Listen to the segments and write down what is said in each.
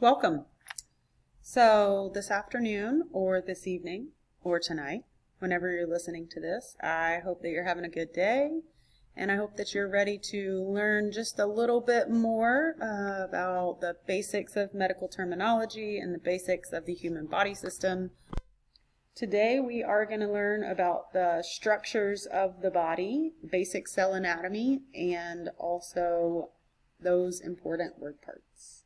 Welcome. So this afternoon or this evening or tonight, whenever you're listening to this, I hope that you're having a good day, and I hope that you're ready to learn just a little bit more about the basics of medical terminology and the basics of the human body system. Today we are going to learn about the structures of the body, basic cell anatomy, and also those important word parts.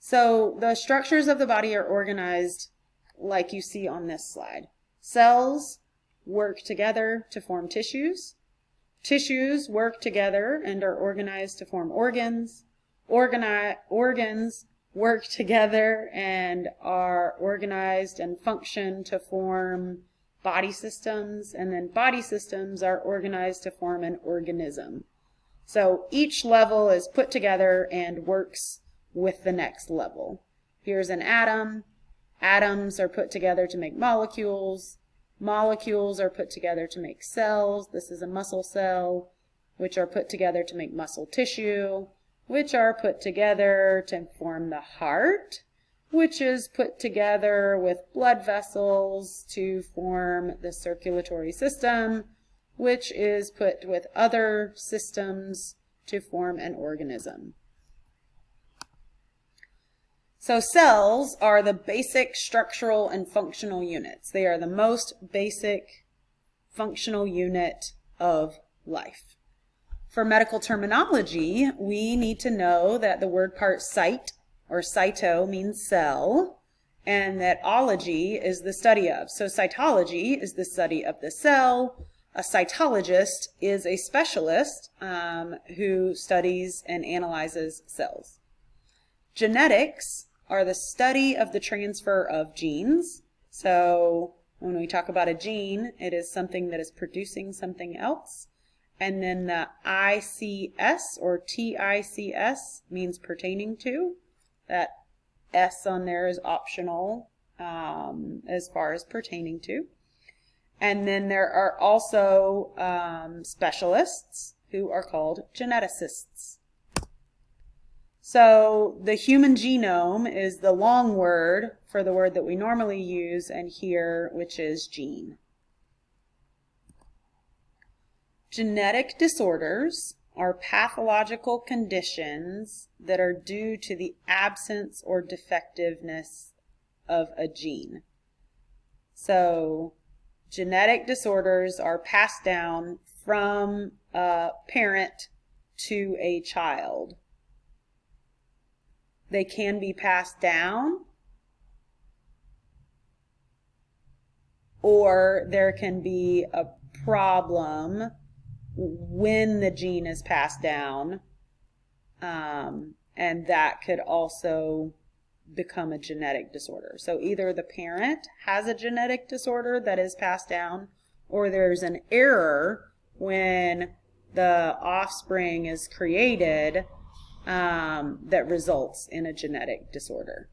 So the structures of the body are organized like you see on this slide. Cells work together to form tissues. Tissues work together and are organized to form organs. Organs work together and are organized and function to form body systems, and then body systems are organized to form an organism. So each level is put together and works with the next level. Here's an atom. Atoms are put together to make molecules. Molecules are put together to make cells. This is a muscle cell, which are put together to make muscle tissue, which are put together to form the heart, which is put together with blood vessels to form the circulatory system, which is put with other systems to form an organism. So cells are the basic structural and functional units. They are the most basic functional unit of life. For medical terminology, we need to know that the word part cyte or cyto means cell, and that ology is the study of. So cytology is the study of the cell. A cytologist is a specialist who studies and analyzes cells. Genetics are the study of the transfer of genes. So when we talk about a gene, it is something that is producing something else. And then the ICS or TICS means pertaining to. That S on there is optional as far as pertaining to. And then there are also specialists who are called geneticists. So the human genome is the long word for the word that we normally use and hear, which is gene. Genetic disorders are pathological conditions that are due to the absence or defectiveness of a gene. So genetic disorders are passed down from a parent to a child. They can be passed down, or there can be a problem when the gene is passed down, and that could also become a genetic disorder. So either the parent has a genetic disorder that is passed down, or there's an error when the offspring is created that results in a genetic disorder.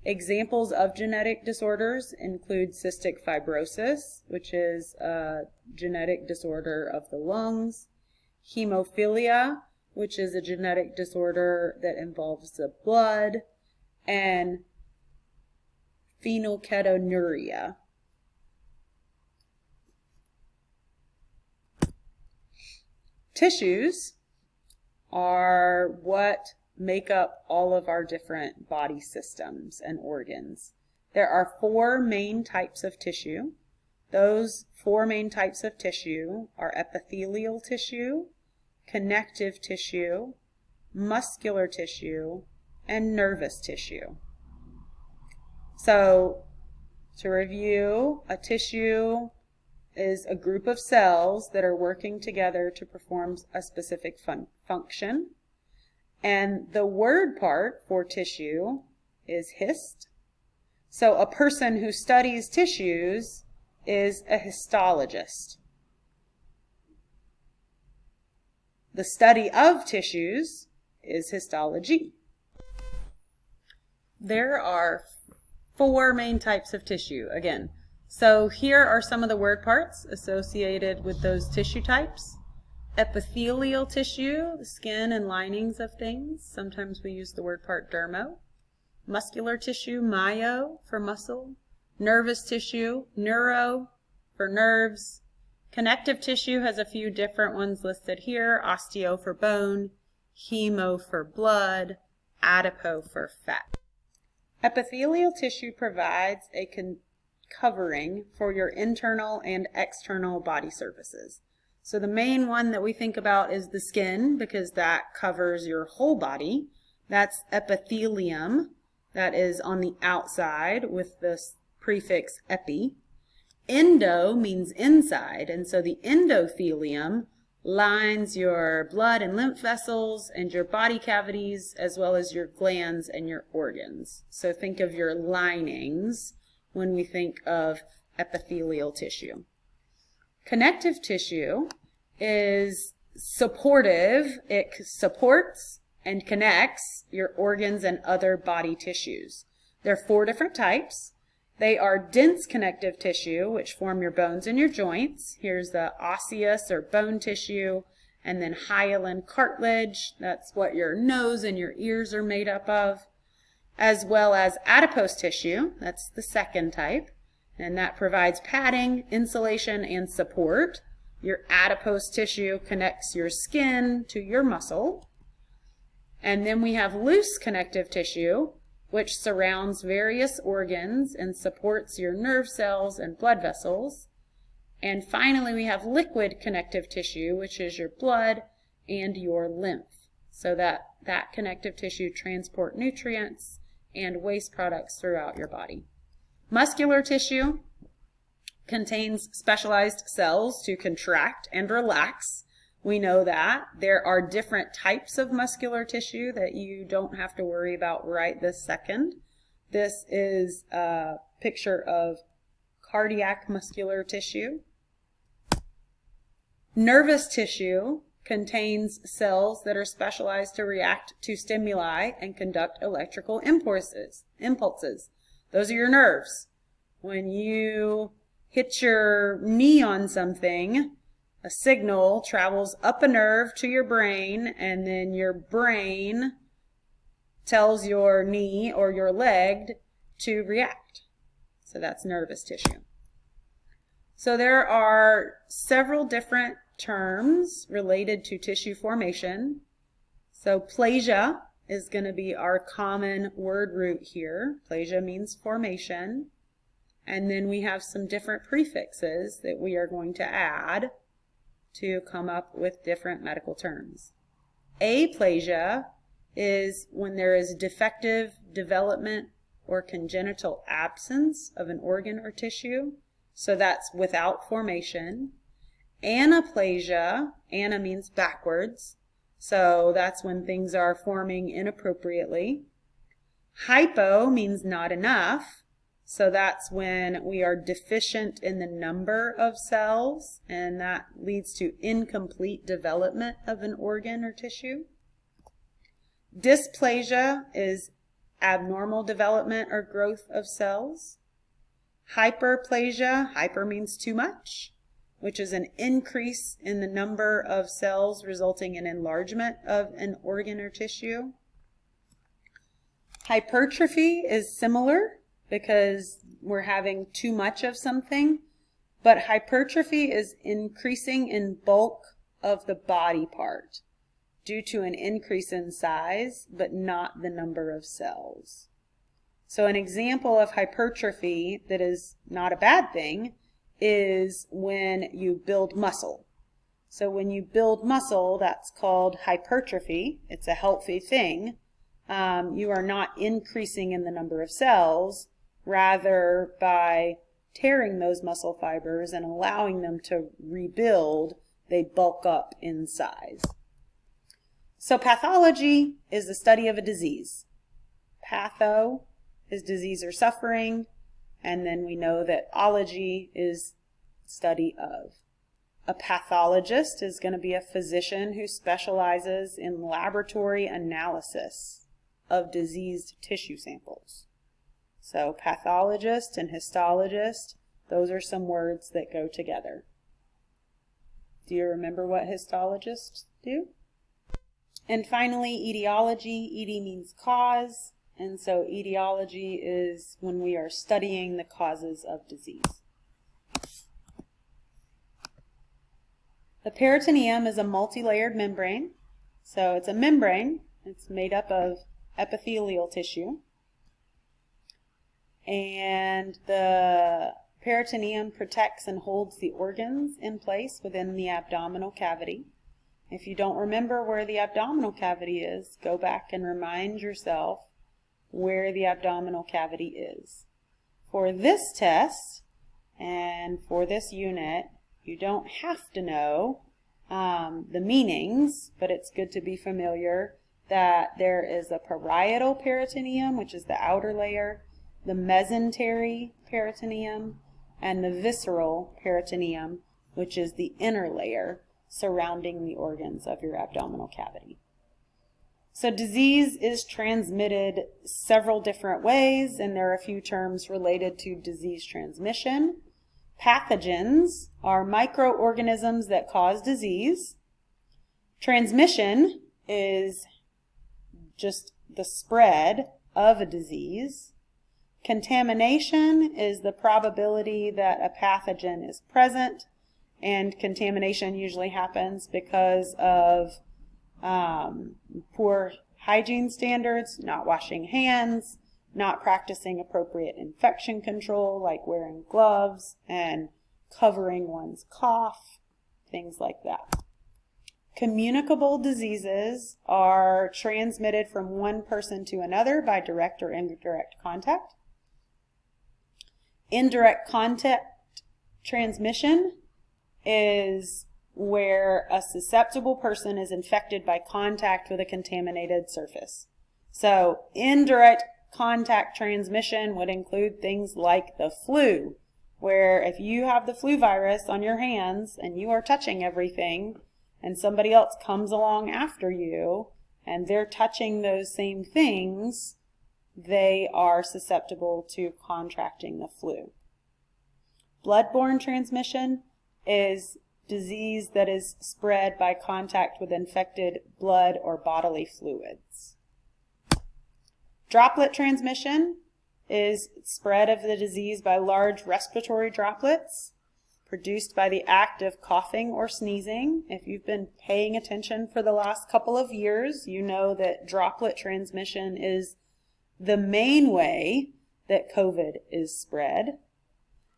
Examples of genetic disorders include cystic fibrosis, which is a genetic disorder of the lungs, hemophilia, which is a genetic disorder that involves the blood, and phenylketonuria. Tissues are what make up all of our different body systems and organs. There are 4 main types of tissue. Those 4 main types of tissue are epithelial tissue, connective tissue, muscular tissue, and nervous tissue. So, to review, a tissue is a group of cells that are working together to perform a specific function. And the word part for tissue is hist. So a person who studies tissues is a histologist. The study of tissues is histology. There are 4 main types of tissue, again. So here are some of the word parts associated with those tissue types. Epithelial tissue, the skin and linings of things. Sometimes we use the word part dermo. Muscular tissue, myo for muscle. Nervous tissue, neuro for nerves. Connective tissue has a few different ones listed here. Osteo for bone, hemo for blood, adipo for fat. Epithelial tissue provides a covering for your internal and external body surfaces. So the main one that we think about is the skin, because that covers your whole body. That's epithelium. That is on the outside with this prefix epi. Endo means inside, and so the endothelium lines your blood and lymph vessels and your body cavities, as well as your glands and your organs. So think of your linings when we think of epithelial tissue. Connective tissue is supportive. It supports and connects your organs and other body tissues. There are 4 different types. They are dense connective tissue, which form your bones and your joints. Here's the osseous or bone tissue, and then hyaline cartilage. That's what your nose and your ears are made up of. As well as adipose tissue. That's the second type. And that provides padding, insulation, and support. Your adipose tissue connects your skin to your muscle. And then we have loose connective tissue, which surrounds various organs and supports your nerve cells and blood vessels. And finally, we have liquid connective tissue, which is your blood and your lymph. So that connective tissue transport nutrients and waste products throughout your body. Muscular tissue contains specialized cells to contract and relax. We know that. There are different types of muscular tissue that you don't have to worry about right this second. This is a picture of cardiac muscular tissue. Nervous tissue contains cells that are specialized to react to stimuli and conduct electrical impulses. Those are your nerves. When you hit your knee on something, a signal travels up a nerve to your brain, and then your brain tells your knee or your leg to react. So that's nervous tissue. So there are several different terms related to tissue formation. So plasia is going to be our common word root here. Plasia means formation. And then we have some different prefixes that we are going to add to come up with different medical terms. Aplasia is when there is defective development or congenital absence of an organ or tissue. So that's without formation. Anaplasia, ana means backwards. So that's when things are forming inappropriately. Hypo means not enough. So that's when we are deficient in the number of cells, and that leads to incomplete development of an organ or tissue. Dysplasia is abnormal development or growth of cells. Hyperplasia, hyper means too much, which is an increase in the number of cells resulting in enlargement of an organ or tissue. Hypertrophy is similar because we're having too much of something, but hypertrophy is increasing in bulk of the body part due to an increase in size, but not the number of cells. So an example of hypertrophy that is not a bad thing is when you build muscle. So when you build muscle, that's called hypertrophy. It's a healthy thing. You are not increasing in the number of cells. Rather, by tearing those muscle fibers and allowing them to rebuild, they bulk up in size. So pathology is the study of a disease. Patho is disease or suffering, and then we know that ology is study of. A pathologist is going to be a physician who specializes in laboratory analysis of diseased tissue samples. So pathologist and histologist, those are some words that go together. Do you remember what histologists do? And finally, etiology. Eti means cause, And so etiology is when we are studying the causes of disease. The peritoneum is a multi-layered membrane. So it's a membrane. It's made up of epithelial tissue. And the peritoneum protects and holds the organs in place within the abdominal cavity. If you don't remember where the abdominal cavity is, go back and remind yourself where the abdominal cavity is. For this test and for this unit, you don't have to know the meanings, but it's good to be familiar that there is a parietal peritoneum, which is the outer layer, the mesentery peritoneum, and the visceral peritoneum, which is the inner layer surrounding the organs of your abdominal cavity. So disease is transmitted several different ways, and there are a few terms related to disease transmission. Pathogens are microorganisms that cause disease. Transmission is just the spread of a disease. Contamination is the probability that a pathogen is present, and contamination usually happens because of poor hygiene standards, not washing hands, not practicing appropriate infection control like wearing gloves and covering one's cough, things like that. Communicable diseases are transmitted from one person to another by direct or indirect contact. Indirect contact transmission is where a susceptible person is infected by contact with a contaminated surface. So indirect contact transmission would include things like the flu, where if you have the flu virus on your hands and you are touching everything and somebody else comes along after you and they're touching those same things, they are susceptible to contracting the flu. Bloodborne transmission is disease that is spread by contact with infected blood or bodily fluids. Droplet transmission is spread of the disease by large respiratory droplets produced by the act of coughing or sneezing. If you've been paying attention for the last couple of years, you know that droplet transmission is the main way that COVID is spread.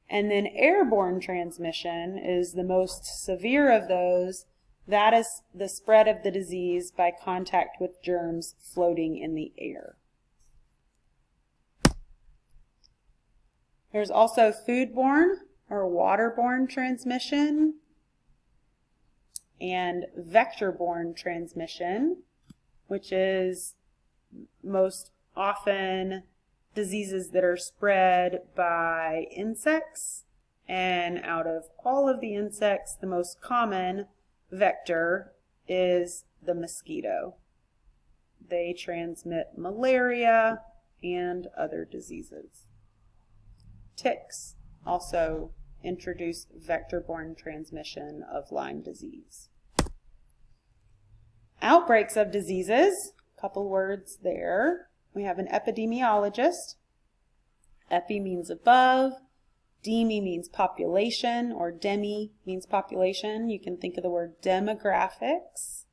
And then airborne transmission is the most severe of those. That is the spread of the disease by contact with germs floating in the air. There's also foodborne or waterborne transmission and vector-borne transmission, which is most often diseases that are spread by insects, and out of all of the insects, the most common vector is the mosquito. They transmit malaria and other diseases. Ticks also introduce vector-borne transmission of Lyme disease. Outbreaks of diseases, a couple words there. We have an epidemiologist. Epi means above. Demi means population, or demi means population. You can think of the word demographics,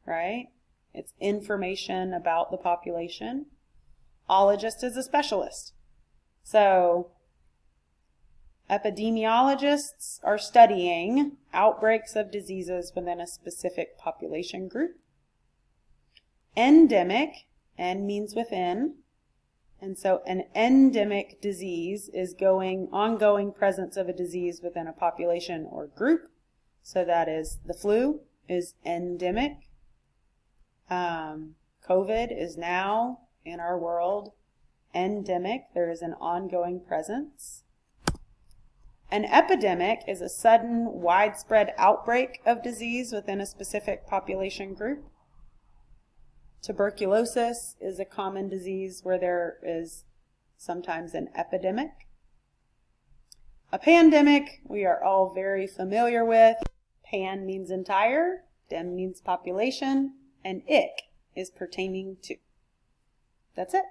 right? It's information about the population. Ologist is a specialist. So epidemiologists are studying outbreaks of diseases within a specific population group. Endemic, N means within, and so an endemic disease is ongoing presence of a disease within a population or group. So that is the flu is endemic. COVID is now in our world endemic. There is an ongoing presence. An epidemic is a sudden, widespread outbreak of disease within a specific population group. Tuberculosis is a common disease where there is sometimes an epidemic. A pandemic we are all very familiar with. Pan means entire, dem means population, and ic is pertaining to. That's it.